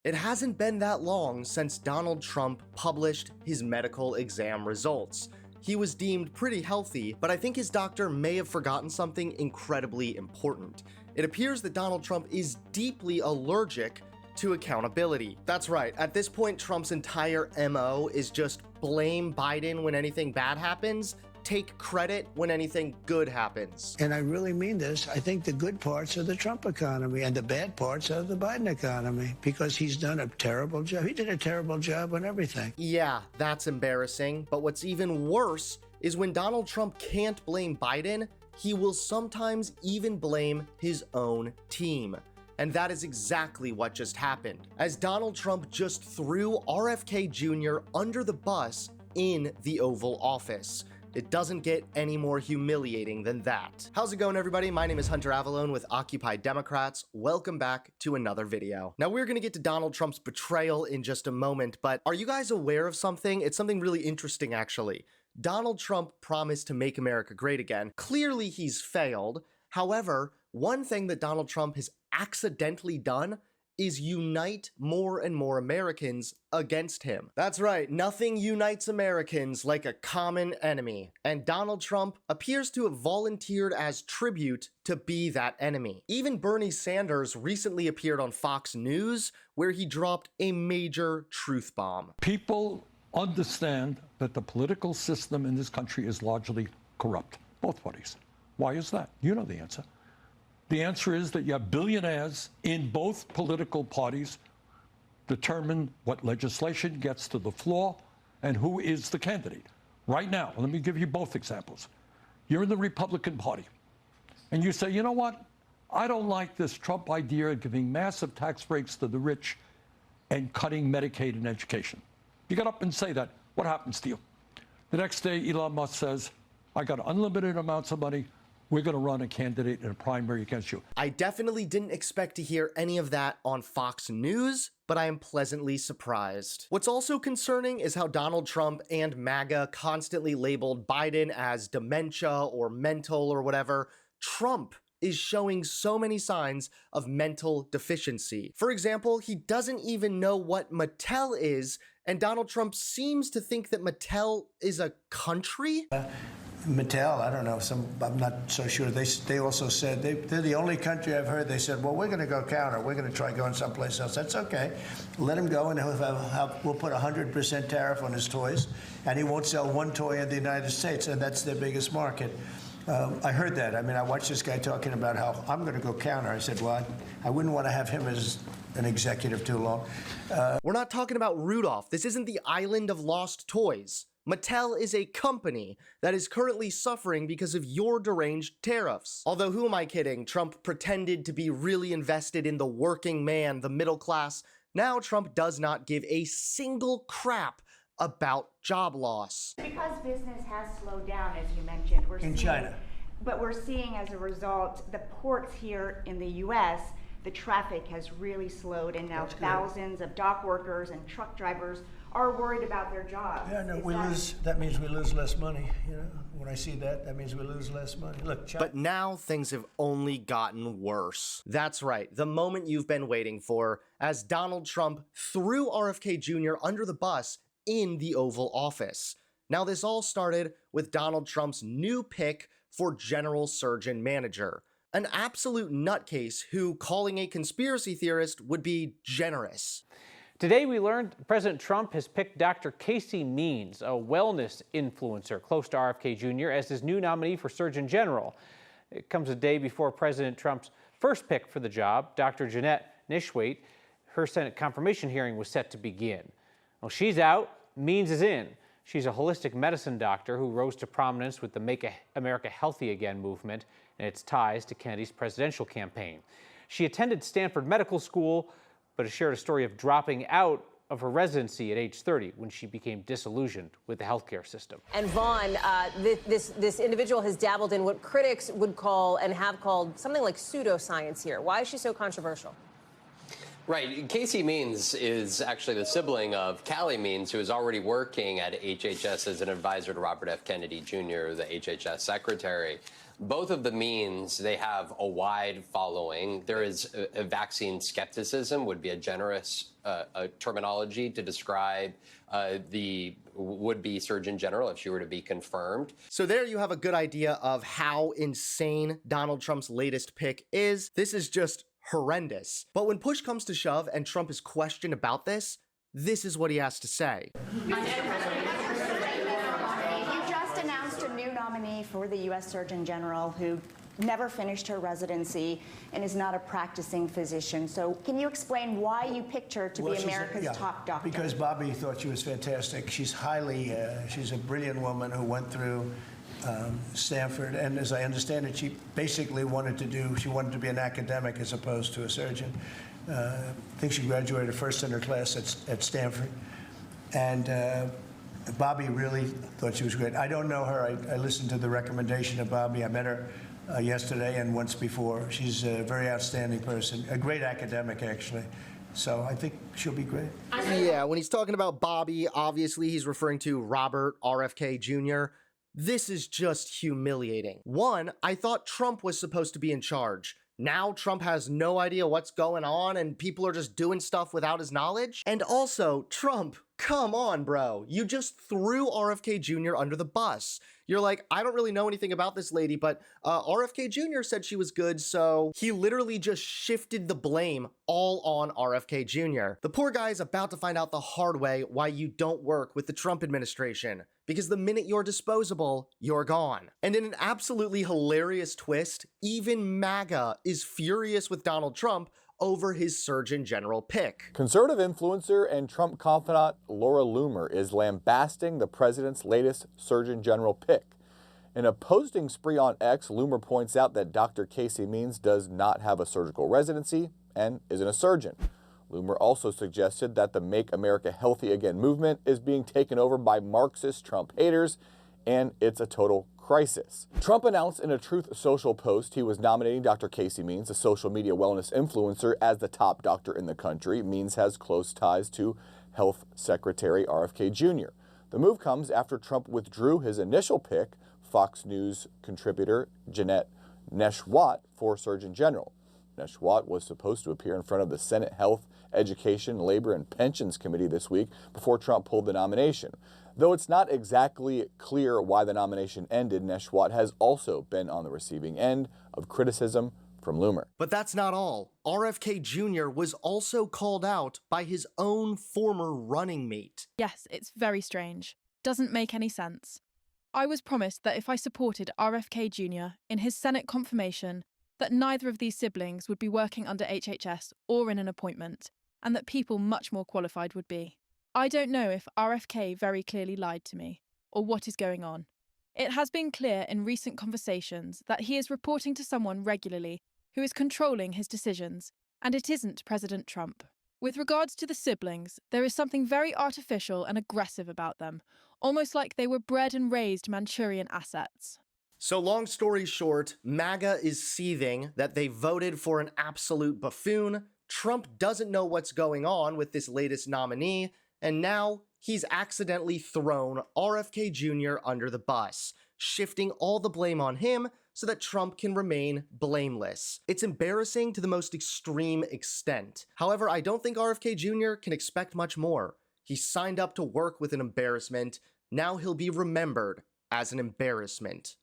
It hasn't been that long since Donald Trump published his medical exam results. He was deemed pretty healthy, but I think his doctor may have forgotten something incredibly important. It appears that Donald Trump is deeply allergic to accountability. That's right, at this point Trump's entire MO is just blame Biden when anything bad happens, take credit when anything good happens. And I really mean this. I think the good parts are the Trump economy and the bad parts are the Biden economy, because he's done a terrible job. He did a terrible job on everything. Yeah, that's embarrassing, but what's even worse is when Donald Trump can't blame Biden, he will sometimes even blame his own team. And that is exactly what just happened, as Donald Trump just threw RFK Jr. under the bus in the Oval Office. It doesn't get any more humiliating than that. How's it going, everybody? My name is Hunter Avalone with Occupy Democrats. Welcome back to another video. Now, we're gonna get to Donald Trump's betrayal in just a moment, but are you guys aware of something? It's something really interesting, actually. Donald Trump promised to make America great again. Clearly, he's failed. However, one thing that Donald Trump has accidentally done is unite more and more Americans against him. That's right, nothing unites Americans like a common enemy, and Donald Trump appears to have volunteered as tribute to be that enemy. Even Bernie Sanders recently appeared on Fox News, where he dropped a major truth bomb. People understand that the political system in this country is largely corrupt, both parties. Why is that? You know the answer. The answer is that you have billionaires in both political parties determine what legislation gets to the floor and who is the candidate. Right now, let me give you both examples. You're in the Republican Party, and you say, you know what? I don't like this Trump idea of giving massive tax breaks to the rich and cutting Medicaid and education. You get up and say that. What happens to you? The next day, Elon Musk says, I got unlimited amounts of money. We're going to run a candidate in a primary against you. I definitely didn't expect to hear any of that on Fox News, but I am pleasantly surprised. What's also concerning is how Donald Trump and MAGA constantly labeled Biden as dementia or mental or whatever. Trump is showing so many signs of mental deficiency. For example, he doesn't even know what Mattel is, and Donald Trump seems to think that Mattel is a country? Mattel, I don't know, I'm not so sure. They also said, they're the only country I've heard, they said, well, we're going to go counter. We're going to try going someplace else. That's okay. Let him go, and we'll put 100% tariff on his toys, and he won't sell one toy in the United States, and that's their biggest market. I heard that. I mean, I watched this guy talking about how I'm going to go counter. I said, well, I wouldn't want to have him as an executive too long. We're not talking about Rudolph. This isn't the island of lost toys. Mattel is a company that is currently suffering because of your deranged tariffs. Although, who am I kidding? Trump pretended to be really invested in the working man, the middle class. Now Trump does not give a single crap about job loss. Because business has slowed down, as you mentioned. In China. But we're seeing as a result, the ports here in the U.S., the traffic has really slowed, and now thousands of dock workers and truck drivers are worried about their jobs. Yeah, no, that means we lose less money. You know, when I see that, that means we lose less money. Look, China. But now things have only gotten worse. That's right, the moment you've been waiting for, as Donald Trump threw RFK Jr. under the bus in the Oval Office. Now, this all started with Donald Trump's new pick for General Surgeon Manager, an absolute nutcase who calling a conspiracy theorist would be generous. Today, we learned President Trump has picked Dr. Casey Means, a wellness influencer close to RFK Jr., as his new nominee for Surgeon General. It comes a day before President Trump's first pick for the job, Dr. Jeanette Nishwaite. Her Senate confirmation hearing was set to begin. Well, she's out, Means is in. She's a holistic medicine doctor who rose to prominence with the Make America Healthy Again movement and its ties to Kennedy's presidential campaign. She attended Stanford Medical School, but has shared a story of dropping out of her residency at age 30 when she became disillusioned with the healthcare system. And Vaughn, this individual has dabbled in what critics would call and have called something like pseudoscience here. Why is she so controversial? Right. Casey Means is actually the sibling of Callie Means, who is already working at HHS as an advisor to Robert F. Kennedy Jr., the HHS secretary. Both of the means, they have a wide following. There is a vaccine skepticism, would be a generous terminology to describe the would-be Surgeon General if she were to be confirmed. So there you have a good idea of how insane Donald Trump's latest pick is. This is just horrendous. But when push comes to shove and Trump is questioned about this is what he has to say. You just announced a new nominee for the U.S. Surgeon General who never finished her residency and is not a practicing physician. So can you explain why you picked her to be America's top doctor? Because Bobby thought she was fantastic. She's she's a brilliant woman who went through Stanford, and as I understand it, she basically wanted to be an academic as opposed to a surgeon. I think she graduated first in her class at Stanford. And Bobby really thought she was great. I don't know her. I listened to the recommendation of Bobby. I met her yesterday and once before. She's a very outstanding person, a great academic, actually. So I think she'll be great. Yeah, when he's talking about Bobby, obviously he's referring to Robert RFK Jr. This is just humiliating. One, I thought Trump was supposed to be in charge. Now Trump has no idea what's going on and people are just doing stuff without his knowledge. And also, Trump, come on, bro. You just threw RFK Jr. under the bus. You're like, I don't really know anything about this lady, but RFK Jr. said she was good, so he literally just shifted the blame all on RFK Jr. The poor guy is about to find out the hard way why you don't work with the Trump administration. Because the minute you're disposable, you're gone. And in an absolutely hilarious twist, even MAGA is furious with Donald Trump over his Surgeon General pick. Conservative influencer and Trump confidant Laura Loomer is lambasting the president's latest Surgeon General pick. In a posting spree on X, Loomer points out that Dr. Casey Means does not have a surgical residency and isn't a surgeon. Loomer also suggested that the Make America Healthy Again movement is being taken over by Marxist Trump haters, and it's a total crisis. Trump announced in a Truth Social post he was nominating Dr. Casey Means, a social media wellness influencer, as the top doctor in the country. Means has close ties to Health Secretary RFK Jr. The move comes after Trump withdrew his initial pick, Fox News contributor Jeanette Neshwat, for Surgeon General. Neshwat was supposed to appear in front of the Senate Health, Education, Labor, and Pensions Committee this week before Trump pulled the nomination. Though it's not exactly clear why the nomination ended, Neshwat has also been on the receiving end of criticism from Loomer. But that's not all. RFK Jr. was also called out by his own former running mate. Yes, it's very strange. Doesn't make any sense. I was promised that if I supported RFK Jr. in his Senate confirmation, that neither of these siblings would be working under HHS or in an appointment, and that people much more qualified would be. I don't know if RFK very clearly lied to me, or what is going on. It has been clear in recent conversations that he is reporting to someone regularly who is controlling his decisions, and it isn't President Trump. With regards to the siblings, there is something very artificial and aggressive about them, almost like they were bred and raised Manchurian assets. So long story short, MAGA is seething that they voted for an absolute buffoon, Trump doesn't know what's going on with this latest nominee, and now he's accidentally thrown RFK Jr. under the bus, shifting all the blame on him so that Trump can remain blameless. It's embarrassing to the most extreme extent. However, I don't think RFK Jr. can expect much more. He signed up to work with an embarrassment. Now he'll be remembered as an embarrassment.